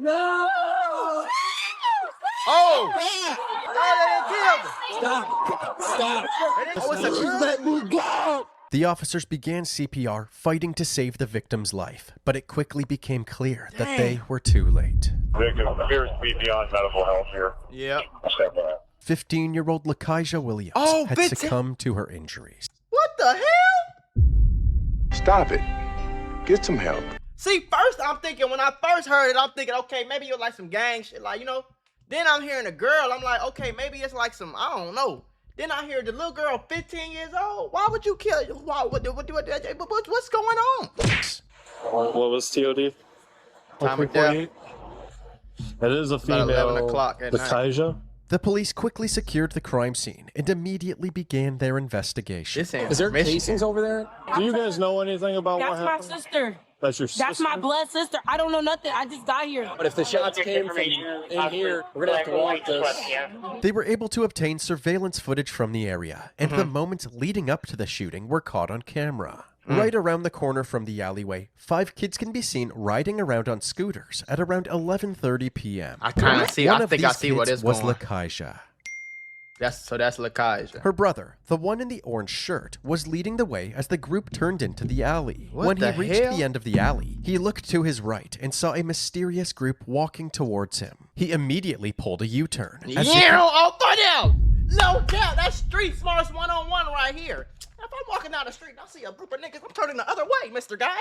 No! Oh! Oh, they killed him! Stop! Oh, it's a girl? Let me go! The officers began CPR, fighting to save the victim's life, but it quickly became clear that they were too late. Victim appears to be beyond medical help here. Yep. 15-year-old Lakaija Williams had 15? succumbed to her injuries. What the hell? Stop it. Get some help. See, first I'm thinking, when I first heard it, I'm thinking, okay, maybe you're like some gang shit, like, you know. Then I'm hearing a girl, I'm like, okay, maybe it's like some, I don't know. Then I hear the little girl, 15 years old. Why would you kill? What's going on? What was TOD? Time of death. It is a female. About 11 o'clock at night. Lakaija. The police quickly secured the crime scene and immediately began their investigation. Is there casings over there? Do you guys know anything about what That's my happened? sister. That's your sister? That's my blood sister. I don't know nothing. I just got here. But if the shots came from in here, we're gonna have to walk this. They were able to obtain surveillance footage from the area, and the moments leading up to the shooting were caught on camera. Right around the corner from the alleyway, 5 kids can be seen riding around on scooters at around 11:30 p.m. I kind of see. One I of think these I see what kids it's was going. Lakaija. That's Lakaija. Her brother, the one in the orange shirt, was leading the way as the group turned into the alley. What When he the reached hell? the end of the alley, he looked to his right and saw a mysterious group walking towards him. He immediately pulled a U-turn. as if he- Oh, throw down! No doubt, that's street smarts 101 right here. If I'm walking down the street and I see a group of niggas, I'm turning the other way, Mr. Guy.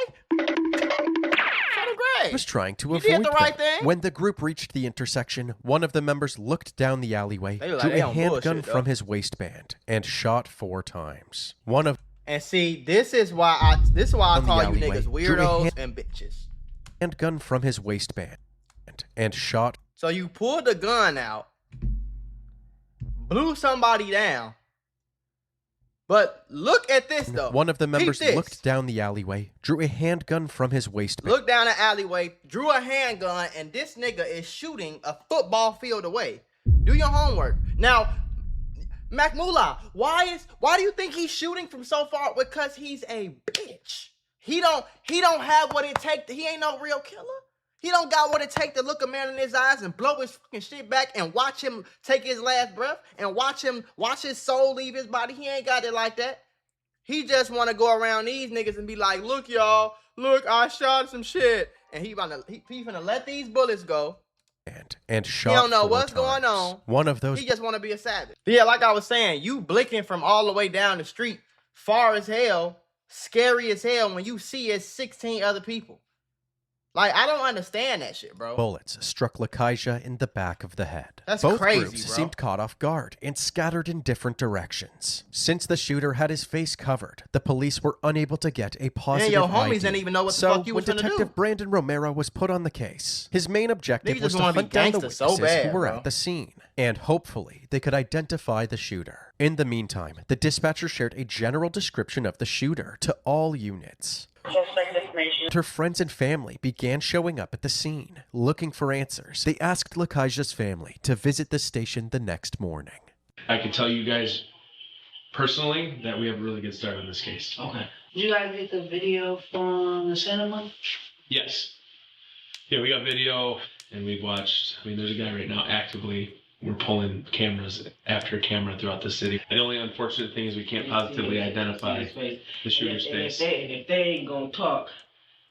was trying to You avoid did the right them. thing. When the group reached the intersection, one of the members looked down the alleyway, They look drew like they a on handgun bullshit, from though. his waistband, and shot 4 times. One of And see, this is why I From the call you alleyway, niggas drew a weirdos hand- and bitches. handgun from his waistband, and shot. So you pulled the gun out, blew somebody down. But look at this though. One of the members Peep this. looked down the alleyway, drew a handgun from his waistband. Look down the alleyway, drew a handgun, and this nigga is shooting a football field away. Do your homework. Now, Mula, why do you think he's shooting from so far? Because he's a bitch. He don't have what it takes. He ain't no real killer. He don't got what it takes to look a man in his eyes and blow his fucking shit back and watch him take his last breath and watch his soul leave his body. He ain't got it like that. He just want to go around these niggas and be like, look, y'all, look, I shot some shit. And he finna let these bullets go. And shot. He don't know 4 what's going times. on. One of those. He just want to be a savage. Yeah, like I was saying, you blinking from all the way down the street, far as hell, scary as hell when you see it's 16 other people. Like, I don't understand that shit, bro. Bullets struck Lakaija in the back of the head. That's Both crazy, groups bro. seemed caught off guard and scattered in different directions. Since the shooter had his face covered, the police were unable to get a positive your homies ID. didn't even know what the so fuck you was when finna do. Detective Brandon Romero was put on the case, his main objective Niggas was just to wanna be hunt down the gangster witnesses so bad, who were bro. at the scene, and hopefully they could identify the shooter. In the meantime, the dispatcher shared a general description of the shooter to all units. Her friends and family began showing up at the scene, looking for answers. They asked Lakaija's family to visit the station the next morning. I can tell you guys personally that we have a really good start on this case. Okay. Did you guys get the video from the cinema? Yes. Yeah, we got video and we've watched. I mean, there's a guy right now actively. We're pulling cameras after camera throughout the city. And the only unfortunate thing is we can't positively identify the shooter's face. If they ain't gonna talk,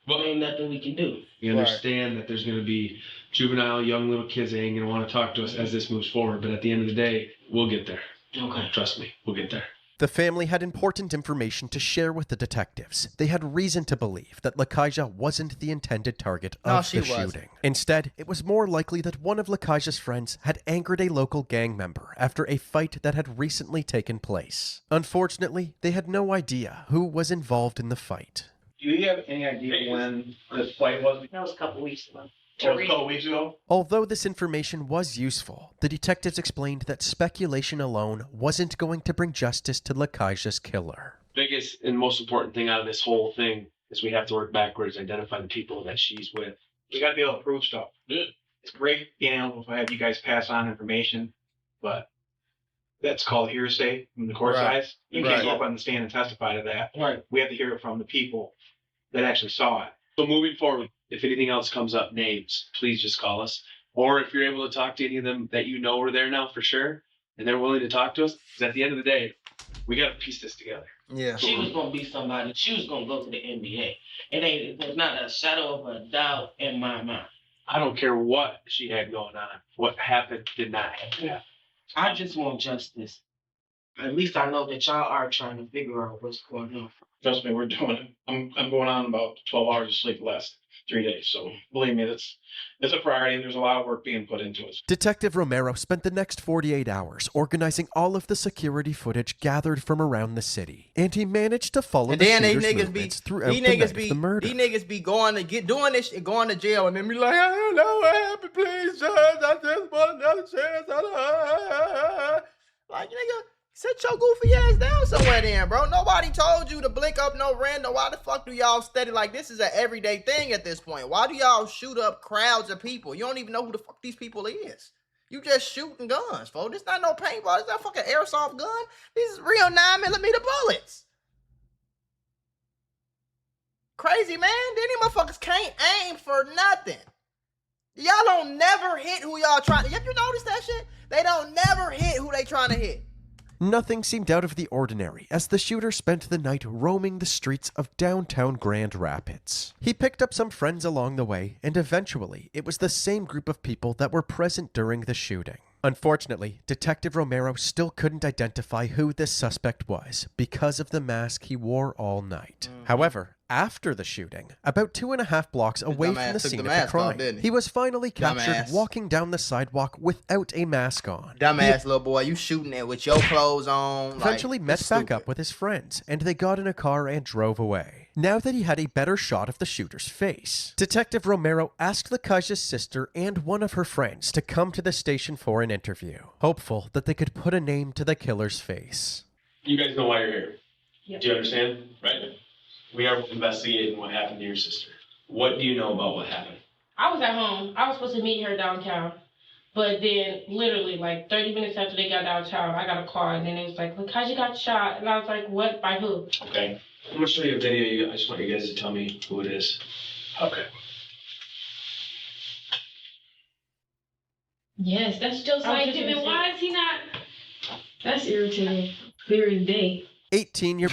Well, there ain't nothing we can do. we understand that there's going to be juvenile, young little kids that ain't going to want to talk to us as this moves forward. But at the end of the day, we'll get there. Okay. Trust me, we'll get there. The family had important information to share with the detectives. They had reason to believe that Lakaija wasn't the intended target of she the wasn't. shooting. Instead, it was more likely that one of Lakaija's friends had angered a local gang member after a fight that had recently taken place. Unfortunately, they had no idea who was involved in the fight. Do you have any idea when this fight was? That was a couple weeks ago. It was a couple weeks ago? Although this information was useful, the detectives explained that speculation alone wasn't going to bring justice to Lakaija's killer. Biggest and most important thing out of this whole thing is we have to work backwards, identify the people that she's with. We got to be able to prove stuff. Yeah. It's great being able to have you guys pass on information, but that's called hearsay from the court Right. size. You Right. can't go up on the stand and testify to that. Right. We have to hear it from the people that actually saw it. So moving forward, if anything else comes up, names, please just call us. Or if you're able to talk to any of them that you know are there now for sure, and they're willing to talk to us, because at the end of the day, we got to piece this together. Yeah. She was gonna be somebody. She was gonna go to the NBA. There's not a shadow of a doubt in my mind. I don't care what she had going on. What happened did not happen. I just want justice. At least I know that y'all are trying to figure out what's going on. Trust me, we're doing it. I'm going on about 12 hours of sleep the last 3 days. So believe me, it's a priority and there's a lot of work being put into it. Detective Romero spent the next 48 hours organizing all of the security footage gathered from around the city, and he managed to follow the shooter's movements throughout the night of the murder. These niggas be going to jail and then be like, I don't know what happened, please, judge. I just want another chance. Like, nigga, sit your goofy ass down somewhere then, bro. Nobody told you to blink up no random. Why the fuck do y'all steady like this is an everyday thing at this point? Why do y'all shoot up crowds of people? You don't even know who the fuck these people is. You just shooting guns, folks. This not no paintball. This not fucking airsoft gun. These is real 9mm bullets. Crazy, man. These motherfuckers can't aim for nothing. Y'all don't never hit who y'all trying to. Have you noticed that shit? They don't never hit who they trying to hit. Nothing seemed out of the ordinary as the shooter spent the night roaming the streets of downtown Grand Rapids. He picked up some friends along the way, and eventually it was the same group of people that were present during the shooting. Unfortunately, Detective Romero still couldn't identify who this suspect was because of the mask he wore all night. However, after the shooting, about 2.5 blocks away from the scene of the crime, he was finally captured walking down the sidewalk without a mask on. Dumbass little boy, you shooting it with your clothes on. Eventually met back up with his friends, and they got in a car and drove away. Now that he had a better shot of the shooter's face, Detective Romero asked Lakaja's sister and one of her friends to come to the station for an interview, hopeful that they could put a name to the killer's face. You guys know why you're here. Yep. Do you understand? Right? We are investigating what happened to your sister. What do you know about what happened? I was at home. I was supposed to meet her downtown. But then, literally, like 30 minutes after they got downtown, I got a call, and then it was like, look, Kaji got shot. And I was like, what? By who? Okay. I'm going to show you a video. I just want you guys to tell me who it is. Okay. Yes, that's just like him. And why is he not? That's irritating. Clear as day. 18-year...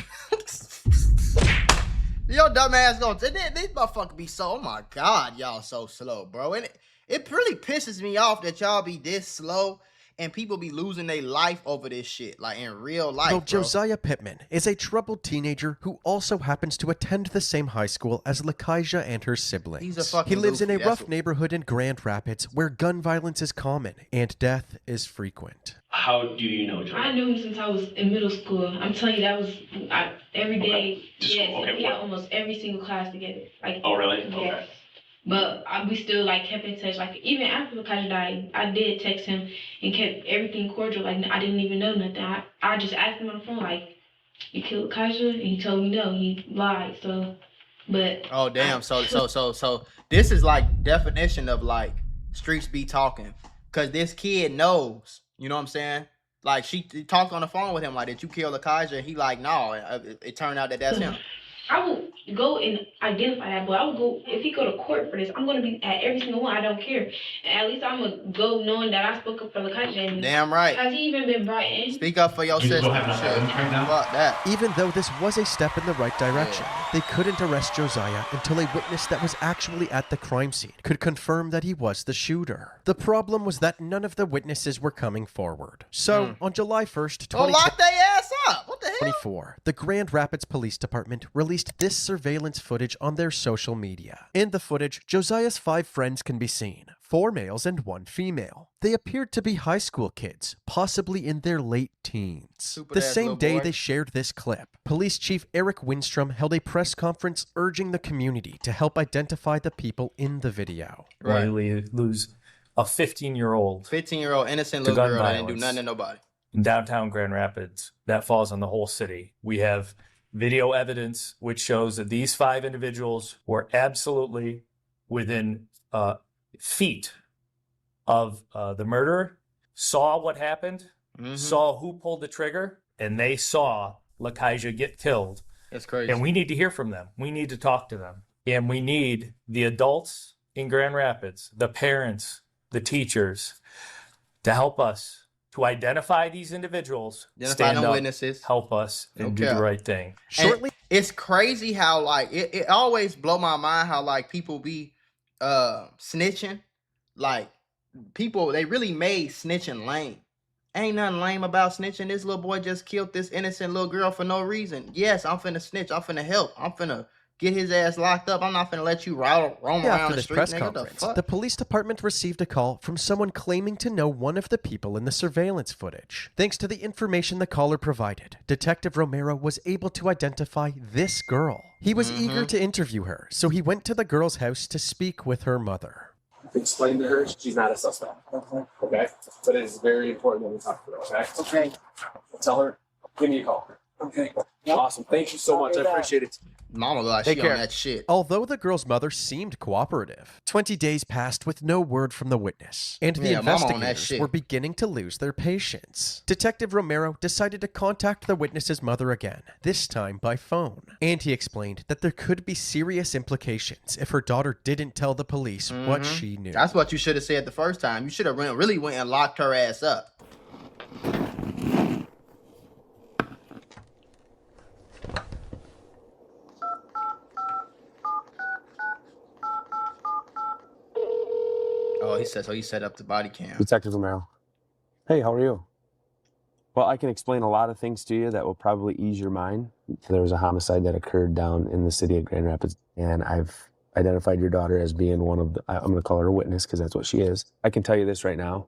Yo, dumbass gonna these motherfuckers be so, oh my god, y'all so slow, bro. And it really pisses me off that y'all be this slow and people be losing their life over this shit, like in real life. Well, bro. Josiah Pittman is a troubled teenager who also happens to attend the same high school as Lakaja and her siblings. He's a fucking He lives in a goofy, rough neighborhood in Grand Rapids where gun violence is common and death is frequent. How do you know Joe? I knew him since I was in middle school. I'm telling you, that was every day. Yes, okay, we had almost every single class together. Like, oh, really? Yes. Okay. But we still like kept in touch. Like even after Lakaja died, I did text him and kept everything cordial. Like I didn't even know nothing. I just asked him on the phone, like, "You killed Lakaja?" And he told me no. He lied. So, but oh damn. So this is like definition of like streets be talking, cause this kid knows. You know what I'm saying? Like she talked on the phone with him like, "Did you kill Lakaja?" And he like, "No." It turned out that that's him. I would go and identify that, but I would go, if he go to court for this, I'm going to be at every single one. I don't care. And at least I'm going to go knowing that I spoke up for Lakaja. Damn right. Has he even been brought in? Speak up for your sister. Fuck that. Even though this was a step in the right direction, they couldn't arrest Josiah until a witness that was actually at the crime scene could confirm that he was the shooter. The problem was that none of the witnesses were coming forward. So, on July 1st, lock their ass up. What the hell? 2024, the Grand Rapids Police Department released this surveillance footage on their social media. In the footage, Josiah's 5 friends can be seen, 4 males and 1 female. They appeared to be high school kids, possibly in their late teens. The same day they shared this clip, Police Chief Eric Windstrom held a press conference urging the community to help identify the people in the video. Right. We lose a 15-year-old innocent little girl that didn't do nothing to nobody. In downtown Grand Rapids, that falls on the whole city. We have video evidence which shows that these 5 individuals were absolutely within feet of the murderer, saw what happened, saw who pulled the trigger, and they saw Lakaja get killed. That's crazy. And we need to hear from them. We need to talk to them. And we need the adults in Grand Rapids, the parents, the teachers, to help us to identify these individuals, stand up, witnesses, help us, and do the right thing. Shortly, it's crazy how like it always blow my mind how like people be snitching. Like people, they really made snitching lame. Ain't nothing lame about snitching. This little boy just killed this innocent little girl for no reason. Yes, I'm finna snitch. I'm finna help. I'm finna get his ass locked up. I'm not finna let you roam around After the this street. press Nigga, conference, the police department received a call from someone claiming to know one of the people in the surveillance footage. Thanks to the information the caller provided, Detective Romero was able to identify this girl. He was eager to interview her, so he went to the girl's house to speak with her mother. Explain to her she's not a suspect. Okay? But it is very important that we talk to her, okay? Okay. Tell her, give me a call. Okay. Awesome. Thank you so much. I appreciate it. Mama like she on that shit. Although the girl's mother seemed cooperative, 20 days passed with no word from the witness, and the investigators were beginning to lose their patience. Detective Romero decided to contact the witness's mother again, this time by phone, and he explained that there could be serious implications if her daughter didn't tell the police what she knew. That's what you should have said the first time. You should have really went and locked her ass up. Oh, he said so. He set up the body cam. Detective Romero. Hey, how are you? Well, I can explain a lot of things to you that will probably ease your mind. There was a homicide that occurred down in the city of Grand Rapids, and I've identified your daughter as being one of the, I'm going to call her a witness because that's what she is. I can tell you this right now.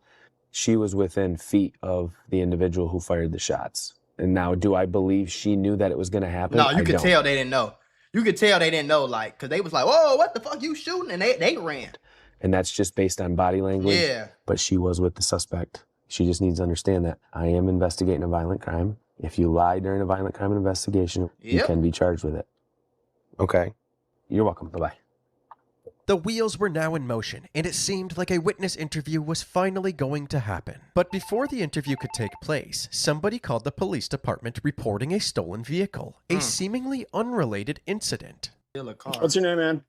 She was within feet of the individual who fired the shots. And now, do I believe she knew that it was going to happen? No, you could tell they didn't know. You could tell they didn't know, like, because they was like, whoa, what the fuck you shooting? And they ran. And that's just based on body language. Yeah. But she was with the suspect. She just needs to understand that I am investigating a violent crime. If you lie during a violent crime investigation, you can be charged with it. Okay. You're welcome. Bye-bye. The wheels were now in motion, and it seemed like a witness interview was finally going to happen. But before the interview could take place, somebody called the police department reporting a stolen vehicle, a seemingly unrelated incident. What's your name, man?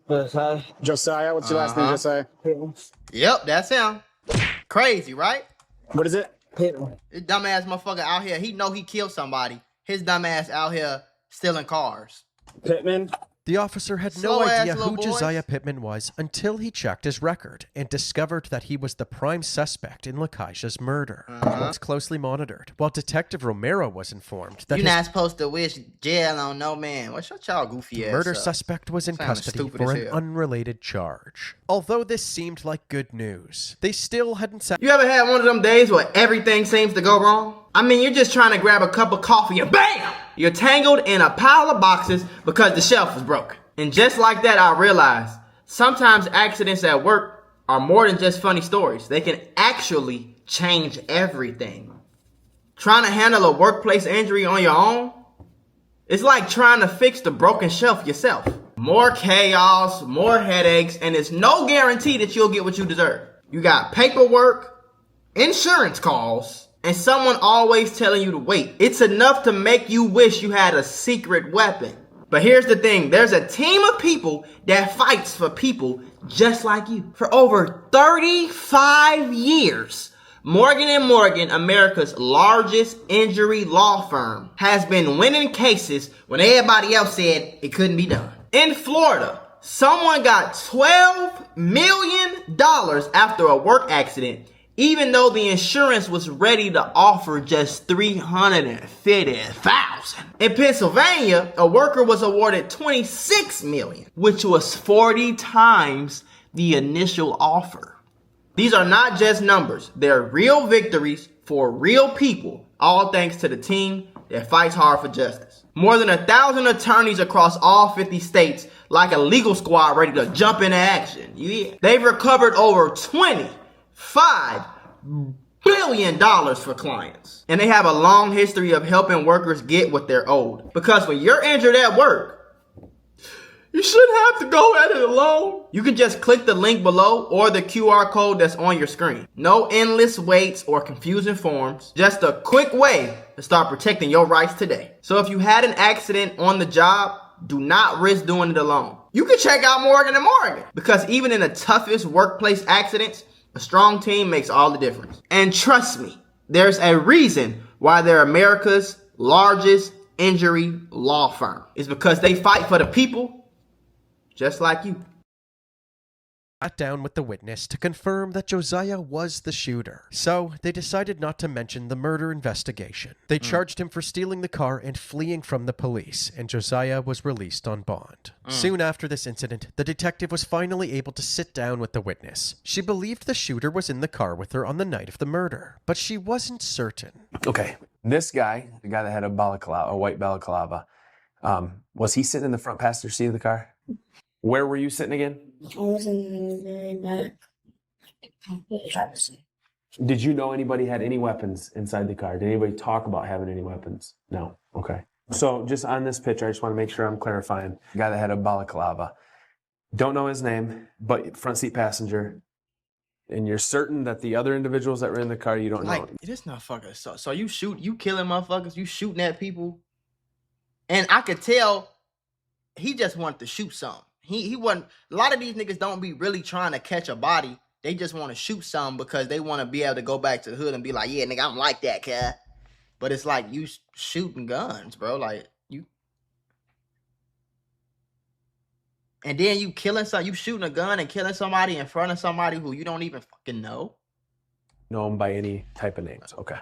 Josiah. Josiah? What's your last name, Josiah? Yep, that's him. Crazy, right? What is it? This dumbass motherfucker out here, he know he killed somebody. His dumbass out here stealing cars. Pittman? The officer had no idea who Josiah Pittman was until he checked his record and discovered that he was the prime suspect in Lakeisha's murder. He was closely monitored, while Detective Romero was informed that you're not supposed to wish jail on no man. What's y'all goofy ass murder suspect was in custody for an unrelated charge. Although this seemed like good news, they still hadn't You ever had one of them days where everything seems to go wrong? I mean, you're just trying to grab a cup of coffee and BAM! You're tangled in a pile of boxes because the shelf was broken. And just like that, I realized sometimes accidents at work are more than just funny stories. They can actually change everything. Trying to handle a workplace injury on your own, it's like trying to fix the broken shelf yourself. More chaos, more headaches, and it's no guarantee that you'll get what you deserve. You got paperwork, insurance calls, and someone always telling you to wait. It's enough to make you wish you had a secret weapon. But here's the thing. There's a team of people that fights for people just like you. For over 35 years, Morgan & Morgan, America's largest injury law firm, has been winning cases when everybody else said it couldn't be done. In Florida, someone got $12 million after a work accident, even though the insurance was ready to offer just $350,000. In Pennsylvania, a worker was awarded $26 million, which was 40 times the initial offer. These are not just numbers. They're real victories for real people, all thanks to the team that fights hard for justice. More than 1,000 attorneys across all 50 states, like a legal squad ready to jump into action. Yeah. They've recovered over $25 billion for clients. And they have a long history of helping workers get what they're owed. Because when you're injured at work, you shouldn't have to go at it alone. You can just click the link below or the QR code that's on your screen. No endless waits or confusing forms. Just a quick way to start protecting your rights today. So if you had an accident on the job, do not risk doing it alone. You can check out Morgan and Morgan, because even in the toughest workplace accidents, a strong team makes all the difference. And trust me, there's a reason why they're America's largest injury law firm. It's because they fight for the people just like you. Sat down with the witness to confirm that Josiah was the shooter. So they decided not to mention the murder investigation. They charged him for stealing the car and fleeing from the police, and Josiah was released on bond. Soon after this incident, the detective was finally able to sit down with the witness. She believed the shooter was in the car with her on the night of the murder, but she wasn't certain. Okay, this guy, the guy that had a balaclava, a white balaclava, was he sitting in the front passenger seat of the car? Where were you sitting again? I was in the very back. Driver's seat. Did you know anybody had any weapons inside the car? Did anybody talk about having any weapons? No. Okay. So just on this picture, I just want to make sure I'm clarifying. The guy that had a balaclava. Don't know his name, but front seat passenger. And you're certain that the other individuals that were in the car, you don't know? This motherfucker. So you killing motherfuckers, you shooting at people. And I could tell he just wanted to shoot something. He wasn't. A lot of these niggas don't be really trying to catch a body. They just want to shoot something because they want to be able to go back to the hood and be like, yeah, nigga, I'm like that, cuz. But it's like you shooting guns, bro. Like you. And then you killing something. You shooting a gun and killing somebody in front of somebody who you don't even fucking know. Know him by any type of names. Okay.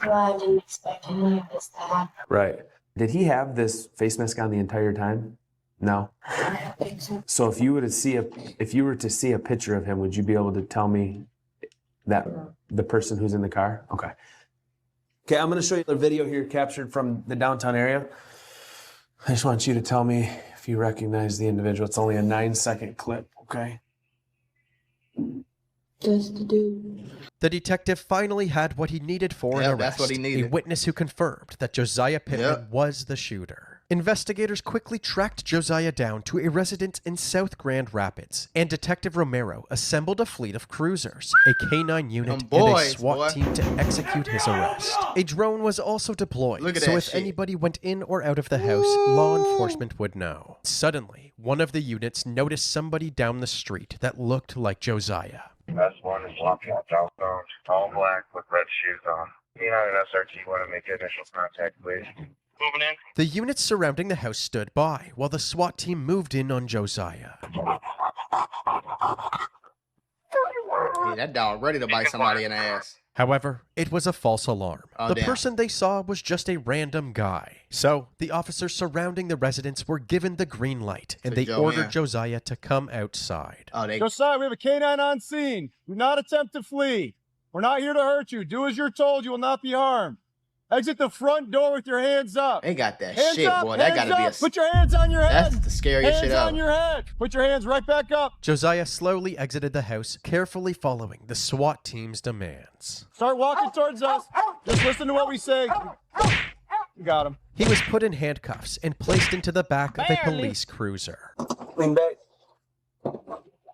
Well, I didn't expect any of this to happen. Right. Did he have this face mask on the entire time? No. I don't think so. So if you were to see a picture of him, would you be able to tell me that the person who's in the car? Okay. Okay, I'm going to show you the video here captured from the downtown area. I just want you to tell me if you recognize the individual. It's only a 9-second clip, okay? Just to do. The detective finally had what he needed for an arrest. That's what he needed. A witness who confirmed that Josiah Pittman was the shooter. Investigators quickly tracked Josiah down to a residence in South Grand Rapids, and Detective Romero assembled a fleet of cruisers, a K-9 unit, and a SWAT team to execute his arrest. A drone was also deployed, so if anybody went in or out of the house, law enforcement would know. Suddenly, one of the units noticed somebody down the street that looked like Josiah. That's one is walking downtown, all black with red shoes on. P9 and SRT want to make initial contact, please. Moving in. The units surrounding the house stood by while the SWAT team moved in on Josiah. Yeah, that dog ready to bite somebody in the ass. However, it was a false alarm. The damn. person they saw was just a random guy. So, the officers surrounding the residence were given the green light, and they ordered Josiah to come outside. Josiah, we have a K-9 on scene. Do not attempt to flee. We're not here to hurt you. Do as you're told. You will not be harmed. Exit the front door with your hands up. They got that hands shit, up, boy. That gotta be a... Put your hands on your head. That's the scariest shit ever. Hands on your head. Put your hands right back up. Josiah slowly exited the house, carefully following the SWAT team's demands. Start walking towards us. Just listen to what we say. You got him. He was put in handcuffs and placed into the back of a police cruiser. Lean back.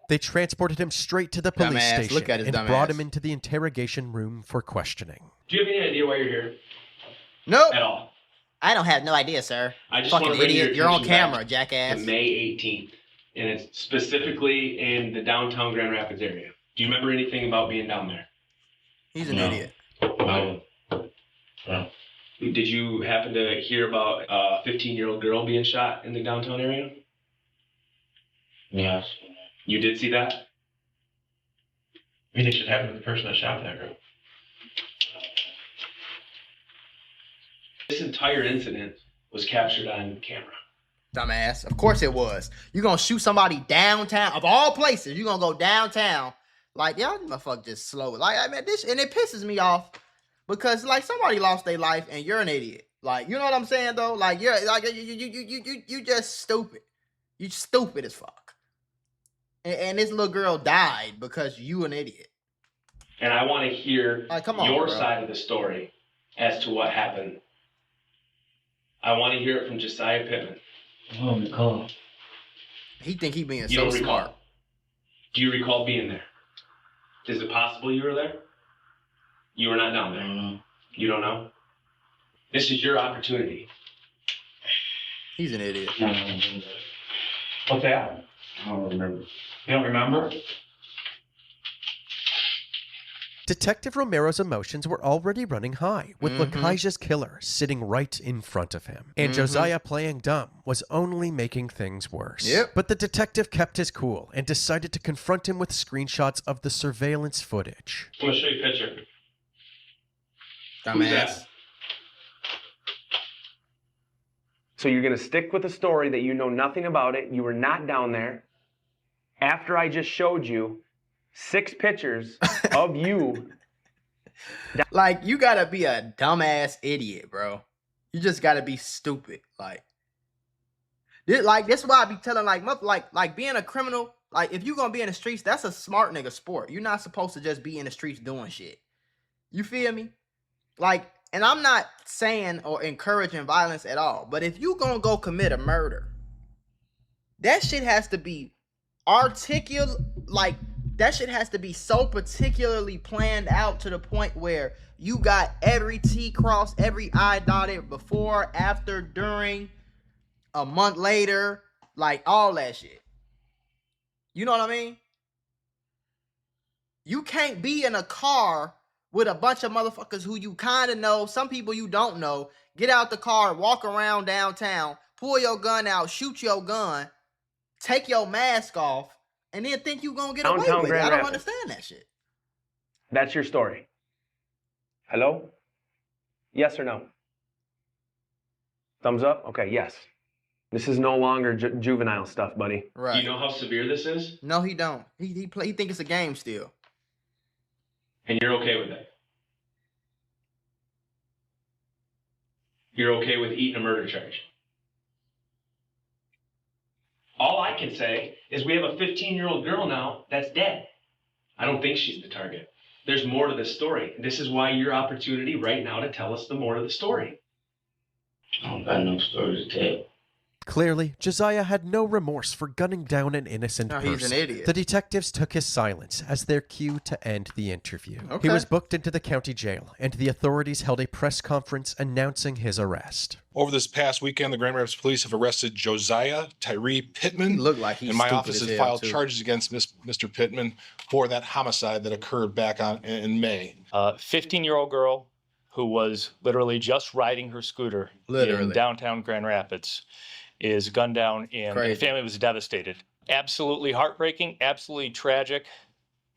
They transported him straight to the police station and brought him into the interrogation room for questioning. Do you have any idea why you're here? Nope. At all? I don't have no idea, sir. I just fucking want to bring idiot. your You're on attention camera, back jackass. to May 18th, and it's specifically in the downtown Grand Rapids area. Do you remember anything about being down there? He's an idiot. No. Did you happen to hear about a 15-year-old girl being shot in the downtown area? Yes. You did see that? I mean, it should happen to the person that shot that girl. This entire incident was captured on camera. Dumbass. Of course it was. You gonna shoot somebody downtown, of all places. You gonna go downtown. Like, y'all motherfucker just slow. Like, I mean, this, and it pisses me off because, like, somebody lost their life and you're an idiot. Like, you know what I'm saying, though? Like, you're, like, you just stupid. You stupid as fuck. And this little girl died because you an idiot. And I want to hear your bro. side of the story as to what happened. I want to hear it from Josiah Pittman. Oh, my God. He think he being You so don't recall? smart. Do you recall being there? Is it possible you were there? You were not down there. You don't know? This is your opportunity. He's an idiot. What's that? I don't remember. You don't remember? Detective Romero's emotions were already running high, with Lakaija's killer sitting right in front of him. And Josiah playing dumb was only making things worse. Yep. But the detective kept his cool and decided to confront him with screenshots of the surveillance footage. I'm gonna show you a picture. Dumbass. So you're going to stick with a story that you know nothing about it. You were not down there. After I just showed you 6 pictures of you. Like, you gotta be a dumbass idiot, bro. You just gotta be stupid. Like this is why I be telling, like being a criminal, like, if you gonna be in the streets, that's a smart nigga sport. You're not supposed to just be in the streets doing shit. You feel me? Like, and I'm not saying or encouraging violence at all, but if you gonna go commit a murder, that shit has to be articulate, like, that shit has to be so particularly planned out to the point where you got every T crossed, every I dotted before, after, during, a month later, like, all that shit. You know what I mean? You can't be in a car with a bunch of motherfuckers who you kind of know, some people you don't know, get out the car, walk around downtown, pull your gun out, shoot your gun, take your mask off, and then think you gonna get away Downtown with it. Grand I don't Rapids. understand that shit. That's your story. Hello? Yes or no? Thumbs up? Okay, yes. This is no longer juvenile stuff, buddy. Right. Do you know how severe this is? No, he don't. He think it's a game still. And you're okay with it? You're okay with eating a murder charge? All I can say is we have a 15-year-old girl now that's dead. I don't think she's the target. There's more to this story. This is why your opportunity right now to tell us the more of the story. I don't got no story to tell. Clearly, Josiah had no remorse for gunning down an innocent person. He's an idiot. The detectives took his silence as their cue to end the interview. Okay. He was booked into the county jail, and the authorities held a press conference announcing his arrest. Over this past weekend, the Grand Rapids Police have arrested Josiah Tyree Pittman. He looked like he's and my stupid office as has hell, filed too. charges against Mr. Pittman for that homicide that occurred back in May. 15-year-old girl who was literally just riding her scooter in downtown Grand Rapids is gunned down, and the family was devastated. Absolutely heartbreaking, absolutely tragic,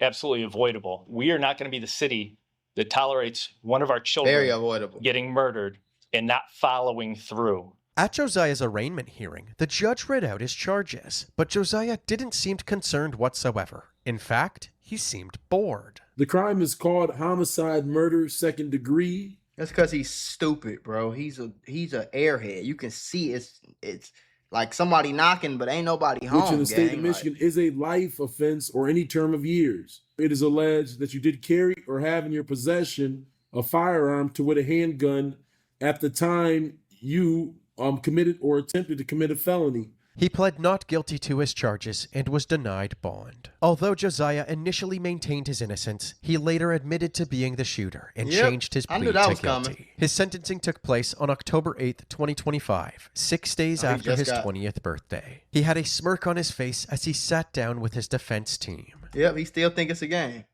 absolutely avoidable. We are not going to be the city that tolerates one of our children Very avoidable. getting murdered and not following through. At Josiah's arraignment hearing, the judge read out his charges, but Josiah didn't seem concerned whatsoever. In fact, he seemed bored. The crime is called homicide, murder, second degree. That's because he's stupid, bro. He's a airhead. You can see it's like somebody knocking, but ain't nobody home. Which in the state of gang. Michigan is a life offense or any term of years. It is alleged that you did carry or have in your possession a firearm to with a handgun at the time you committed or attempted to commit a felony. He pled not guilty to his charges and was denied bond. Although Josiah initially maintained his innocence, he later admitted to being the shooter and changed his plea to guilty. Coming. His sentencing took place on October 8th, 2025, 6 days after his 20th birthday. He had a smirk on his face as he sat down with his defense team. Yep, he still think it's a game.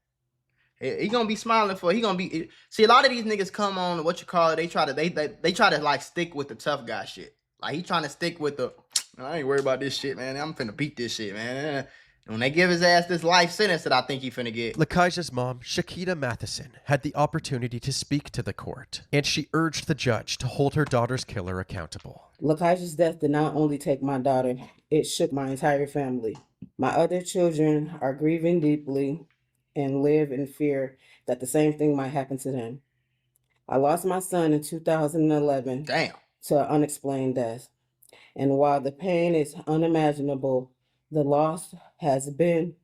He gonna be smiling for. He gonna be. See, a lot of these niggas come on what you call it. They try to like stick with the tough guy shit. Like he trying to stick with the. I ain't worried about this shit, man. I'm finna beat this shit, man. When they give his ass this life sentence that I think he finna get. Lakaija's mom, Shakita Matheson, had the opportunity to speak to the court, and she urged the judge to hold her daughter's killer accountable. Lakaija's death did not only take my daughter, it shook my entire family. My other children are grieving deeply and live in fear that the same thing might happen to them. I lost my son in 2011 to an unexplained death. And while the pain is unimaginable, the loss has been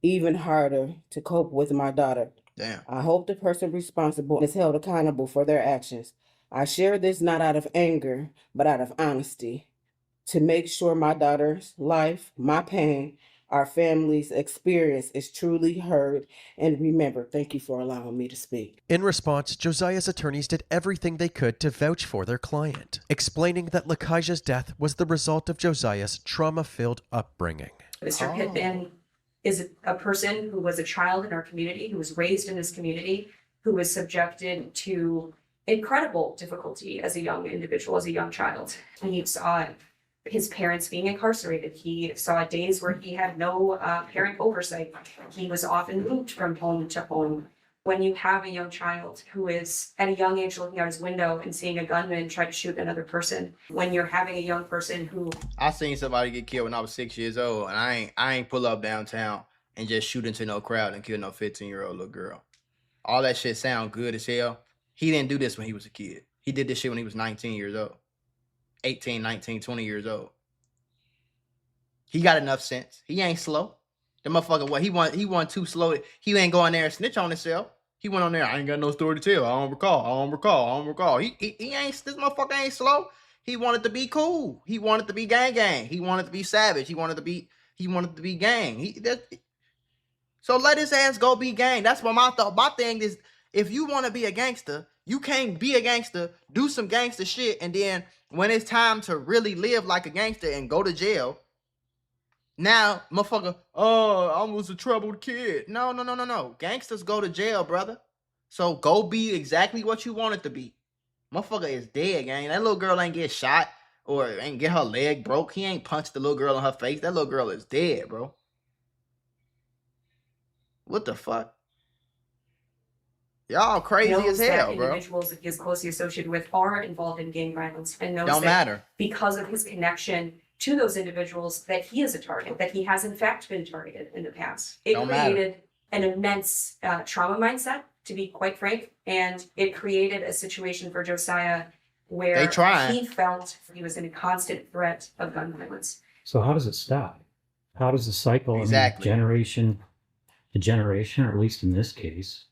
even harder to cope with my daughter. Damn. I hope the person responsible is held accountable for their actions. I share this not out of anger, but out of honesty, to make sure my daughter's life, my pain, our family's experience is truly heard and remembered. Thank you for allowing me to speak. In response, Josiah's attorneys did everything they could to vouch for their client, explaining that Lakaija's death was the result of Josiah's trauma-filled upbringing. Mr. Pittman is a person who was a child in our community, who was raised in this community, who was subjected to incredible difficulty as a young individual, as a young child. And he saw his parents being incarcerated. He saw days where he had no parent oversight. He was often moved from home to home. When you have a young child who is at a young age looking out his window and seeing a gunman try to shoot another person, when you're having a young person who... I seen somebody get killed when I was 6 years old, and I ain't pull up downtown and just shoot into no crowd and kill no 15-year-old little girl. All that shit sound good as hell. He didn't do this when he was a kid. He did this shit when he was 19 years old. 18, 19, 20 years old. He got enough sense. He ain't slow. The motherfucker, what he want too slow. He ain't going there and snitch on himself. He went on there, I ain't got no story to tell. I don't recall. He ain't, this motherfucker ain't slow. He wanted to be cool. He wanted to be gang. He wanted to be savage. He wanted to be gang. So let his ass go be gang. That's what my thing is. If you want to be a gangster, you can't be a gangster, do some gangster shit, and then when it's time to really live like a gangster and go to jail, now, motherfucker, oh, I was a troubled kid. No. Gangsters go to jail, brother. So go be exactly what you want it to be. Motherfucker is dead, gang. That little girl ain't get shot or ain't get her leg broke. He ain't punched the little girl in her face. That little girl is dead, bro. What the fuck? Y'all crazy as hell, bro. Individuals that he is closely associated with are involved in gang violence and knows Don't that matter. because of his connection to those individuals that he is a target, that he has in fact been targeted in the past. It created an immense trauma mindset, to be quite frank, and it created a situation for Josiah where he felt he was in a constant threat of gun violence. So how does it stop? How does the cycle, generation to generation, or at least in this case?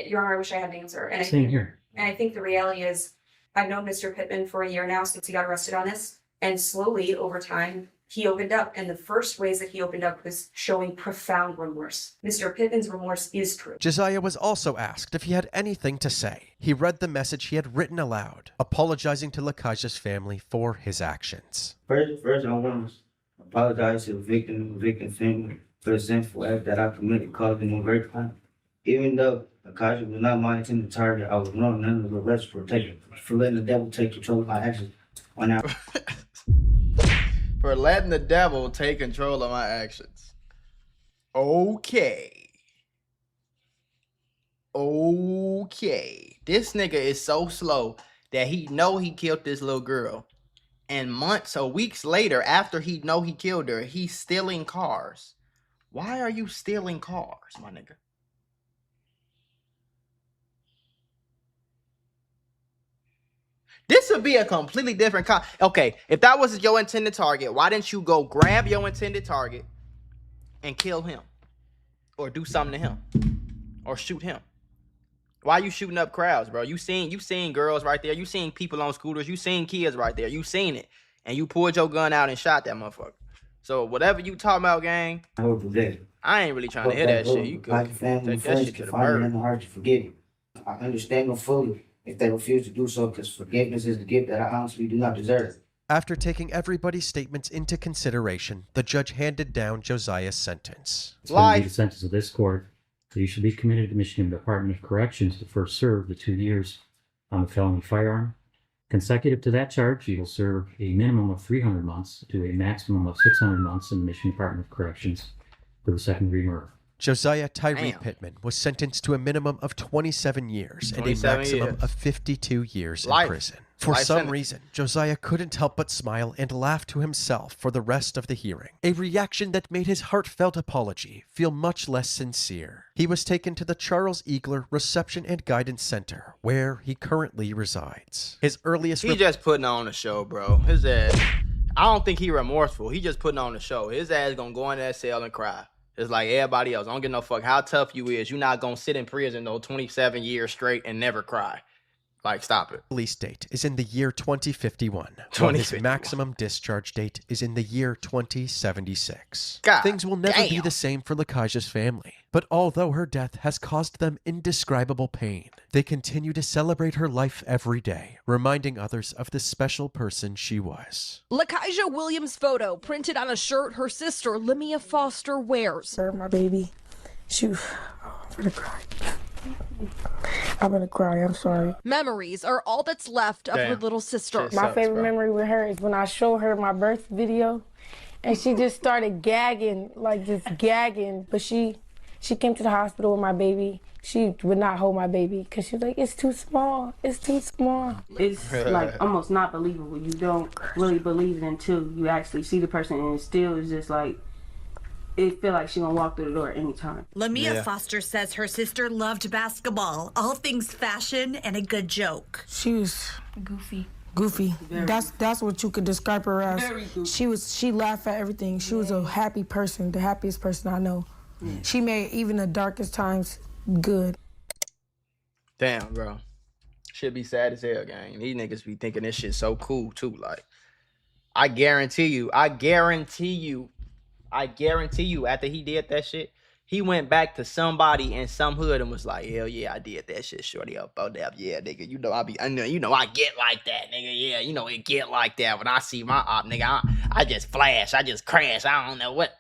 Your Honor, I wish I had an answer. And Same here. And I think the reality is, I've known Mr. Pittman for a year now since he got arrested on this. And slowly, over time, he opened up. And the first ways that he opened up was showing profound remorse. Mr. Pittman's remorse is true. Josiah was also asked if he had anything to say. He read the message he had written aloud, apologizing to Lakaija's family for his actions. First, I want to apologize to the victim and the victim's family for the sinful act that I committed, causing them great crime. Even though Lakaija was not my intended target, I was wrong none of the rest for letting the devil take control of my actions. For letting the devil take control of my actions. Okay. This nigga is so slow that he know he killed this little girl. And months or weeks later, after he know he killed her, he's stealing cars. Why are you stealing cars, my nigga? This would be a completely different okay, if that was your intended target, why didn't you go grab your intended target and kill him? Or do something to him? Or shoot him? Why are you shooting up crowds, bro? You seen girls right there. You seen people on scooters. You seen kids right there. You seen it. And you pulled your gun out and shot that motherfucker. So whatever you talking about, gang, I ain't really trying to hear that shit. You go take that shit to the bird. In the heart to forgive you. I understand them fully if they refuse to do so, because forgiveness is the gift that I honestly do not deserve. After taking everybody's statements into consideration, the judge handed down Josiah's sentence. It's going to be the sentence of this court that you should be committed to Michigan Department of Corrections to first serve the 2 years on a felony firearm. Consecutive to that charge, you will serve a minimum of 300 months to a maximum of 600 months in the Michigan Department of Corrections for the second-degree murder. Josiah Tyree Pittman was sentenced to a minimum of 27 years and a maximum of 52 years in prison. For some reason, Josiah couldn't help but smile and laugh to himself for the rest of the hearing, a reaction that made his heartfelt apology feel much less sincere. He was taken to the Charles Eagler Reception and Guidance Center, where he currently resides. His earliest... He just putting on a show, bro. His ass... I don't think he remorseful. He just putting on a show. His ass gonna go in that cell and cry. It's like everybody else. I don't give no fuck how tough you is. You're not gonna sit in prison though 27 years straight and never cry. Like, stop it. Release date is in the year 2051, while his 2051. maximum discharge date is in the year 2076. God Things will never be damn. the same for Lakaija's family, but although her death has caused them indescribable pain, they continue to celebrate her life every day, reminding others of the special person she was. Lakaija Williams' photo printed on a shirt her sister Lemia Foster wears. My baby, I'm gonna cry. I'm gonna cry. I'm sorry. Memories are all that's left of her little sister. My favorite memory with her is when I showed her my birth video, and she just started gagging, like just gagging. But she came to the hospital with my baby. She would not hold my baby because she was like, it's too small. It's too small. It's like almost not believable. You don't really believe it until you actually see the person, and it still is just like, it feel like she gonna walk through the door at any time. Lemia Foster says her sister loved basketball, all things fashion, and a good joke. She was goofy. That's what you could describe her as. She laughed at everything. She was a happy person, the happiest person I know. She made even the darkest times good. Damn, bro. Should be sad as hell, gang. These niggas be thinking this shit so cool, too. Like, I guarantee you, after he did that shit, he went back to somebody in some hood and was like, hell yeah, I did that shit, shorty up, oh damn, yeah, nigga, I get like that, nigga, yeah, it get like that when I see my op, nigga, I just flash, I just crash, I don't know what.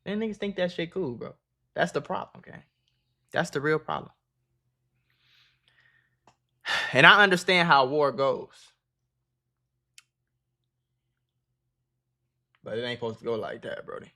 And niggas think that shit cool, bro. That's the problem, gang. That's the real problem. And I understand how war goes. But it ain't supposed to go like that, Brody.